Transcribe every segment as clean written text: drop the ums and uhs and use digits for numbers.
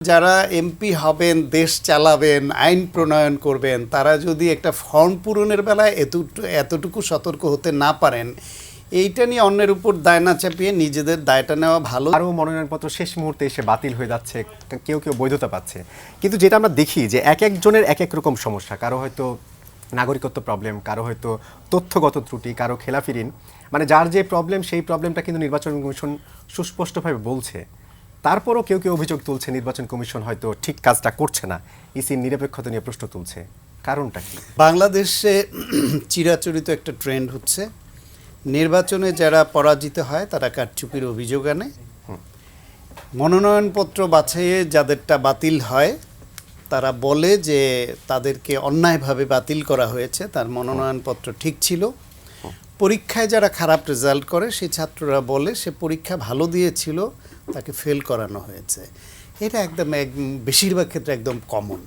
যারা এমপি হবেন, দেশ চালাবেন, আইন প্রণয়ন করবেন, তারা যদি একটা ফর্ম পূরণের বেলায় এতটুকু সতর্ক হতে না পারেন, এইটা নিয়ে অন্যের উপর দায় না চাপিয়ে নিজেদের দায়টা নেওয়া ভালো। আরও মনোনয়নপত্র শেষ মুহূর্তে এসে বাতিল হয়ে যাচ্ছে, কেউ কেউ বৈধতা পাচ্ছে। কিন্তু যেটা আমরা দেখি যে এক একজনের এক এক রকম সমস্যা, কারো হয়তো নাগরিকত্ব প্রবলেম, কারো হয়তো তথ্যগত ত্রুটি, কারো খেলাফি ঋণ, মানে যার যে প্রবলেম সেই প্রবলেমটা কিন্তু নির্বাচন কমিশন সুস্পষ্টভাবে বলছে। তারপরও কেউ কেউ অভিযোগ তুলছে নির্বাচন কমিশন হয়তো ঠিক কাজটা করছে না, ইসির নিরপেক্ষতা নিয়ে প্রশ্ন তুলছে। কারণটা কি? বাংলাদেশে চিরাচরিত একটা ট্রেন্ড হচ্ছে, নির্বাচনে যারা পরাজিত হয় তারা কারচুপির অভিযোগ আনে, মনোনয়নপত্র বাছাইয়ে যাদেরটা বাতিল হয় তারা বলে যে তাদেরকে অন্যায়ভাবে বাতিল করা হয়েছে, তার মনোনয়নপত্র ঠিক ছিল। পরীক্ষায় যারা খারাপ রেজাল্ট করে সেই ছাত্ররা বলে সে পরীক্ষা ভালো দিয়েছিল, তাকে ফেল করানো হয়েছে। এটা একদম বেশিরভাগ ক্ষেত্রে একদম কমন।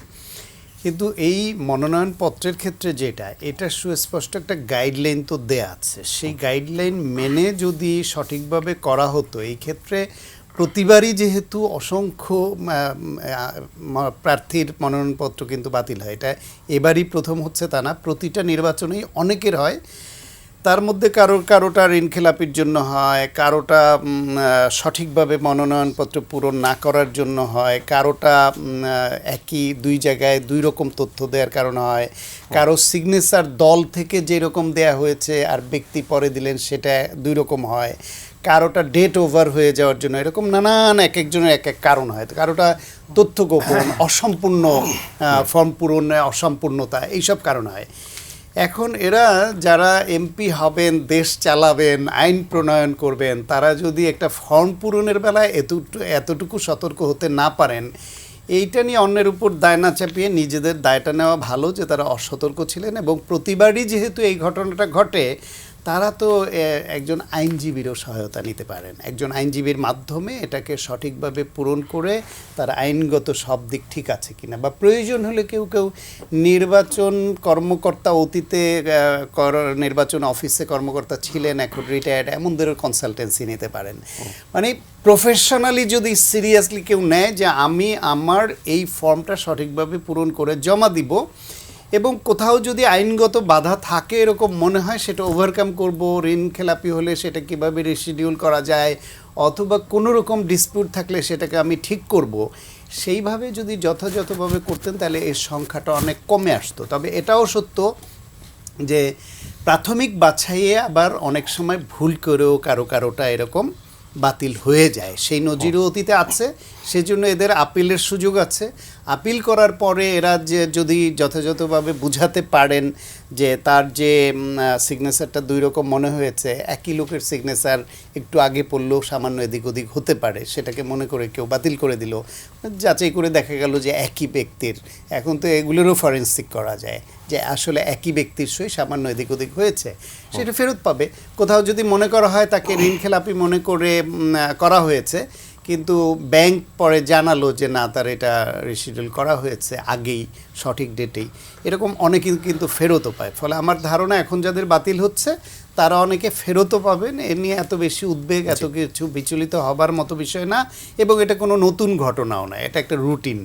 কিন্তু এই মনোনয়নপত্রের ক্ষেত্রে এটা সুস্পষ্ট একটা গাইডলাইন তো দেয়া আছে, সেই গাইডলাইন মেনে যদি সঠিকভাবে করা হতো, এই ক্ষেত্রে প্রতিবারই যেহেতু অসংখ্য প্রার্থীর মনোনয়নপত্র কিন্তু বাতিল হয়, এটা এবারই প্রথম হচ্ছে তা না, প্রতিটা নির্বাচনেই অনেকের হয়। তার মধ্যে কারোটা ঋণখেলাপির জন্য হয়, কারোটা সঠিকভাবে মনোনয়নপত্র পূরণ না করার জন্য হয়, কারোটা একই দুই জায়গায় দুই রকম তথ্য দেওয়ার কারণে হয়, কারো সিগনেচার দল থেকে যেরকম দেয়া হয়েছে আর ব্যক্তি পরে দিলেন সেটা দুই রকম হয়, কারোটা ডেট ওভার হয়ে যাওয়ার জন্য, এরকম নানান এক একজনের এক এক কারণ হয়। কারোটা তথ্য গোপন, অসম্পূর্ণ ফর্ম পূরণে অসম্পূর্ণতা, এইসব কারণ হয়। এখন এরা যারা এমপি হবেন, দেশ চালাবেন, আইন প্রণয়ন করবেন, তারা যদি একটা ফর্ম পূরণের বেলায় এতটুকু সতর্ক হতে না পারেন, এইটা নিয়ে অন্যের উপর দায় না চাপিয়ে নিজেদের দায়টা নেওয়া ভালো যে তারা অসতর্ক ছিলেন। এবং প্রতিবারই যেহেতু এই ঘটনাটা ঘটে, তারা তো একজন আইনজীবীরও সহায়তা নিতে পারেন। একজন আইনজীবীর মাধ্যমে এটাকে সঠিকভাবে পূরণ করে তার আইনগত সব দিক ঠিক আছে কিনা, বা প্রয়োজন হলে কেউ কেউ নির্বাচন কর্মকর্তা, অতীতে নির্বাচন অফিসে কর্মকর্তা ছিলেন, এখন রিটায়ার্ড, এমনদের কনসালটেন্সি নিতে পারেন। মানে প্রফেশনালি যদি সিরিয়াসলি কেউ নেয় যে আমি আমার এই ফর্মটা সঠিকভাবে পূরণ করে জমা দিব, এবং কোথাও যদি আইনগত বাধা থাকে এরকম মনে হয়, সেটা ওভারকাম করব, ঋণ খেলাপি হলে সেটা কীভাবে রিশিডিউল করা যায়, অথবা কোনো রকম ডিসপিউট থাকলে সেটাকে আমি ঠিক করব, সেইভাবে যদি যথাযথভাবে করতেন তাহলে এর সংখ্যাটা অনেক কমে আসতো। তবে এটাও সত্য যে প্রাথমিক বাছাইয়ে আবার অনেক সময় ভুল করেও কারোটা এরকম বাতিল হয়ে যায়, সেই নজিরও অতীতে আছে। সেজন্য এদের আপিলের সুযোগ আছে। আপিল করার পরে এরা যে যদি যথাযথভাবে বুঝাতে পারেন যে তার যে সিগনেচারটা দুই রকম মনে হয়েছে, একই লোকের সিগনেচার একটু আগে পড়লেও সামান্য এদিক ওদিক হতে পারে, সেটাকে মনে করে কেউ বাতিল করে দিল, যাচাই করে দেখা গেল যে একই ব্যক্তির, এখন তো এগুলোরও ফরেন্সিক করা যায় যে আসলে একই ব্যক্তির সই সামান্য এদিক ওদিক হয়েছে, সেটা ফেরত পাবে। কোথাও যদি মনে করা হয় তাকে ঋণখেলাপি মনে করে করা হয়েছে, কিন্তু ব্যাংক পরে জানালো যে না, তার এটা রিশিডিউল করা হয়েছে আগেই, সঠিক ডেটেই, এরকম অনেকে কিন্তু ফেরতও পায়। ফলে আমার ধারণা এখন যাদের বাতিল হচ্ছে তারা অনেকে ফেরতও পাবেন। এ নিয়ে এত বেশি উদ্বেগ, এত কিছু বিচলিত হবার মতো বিষয় না, এবং এটা কোনো নতুন ঘটনাও না, এটা একটা রুটিন।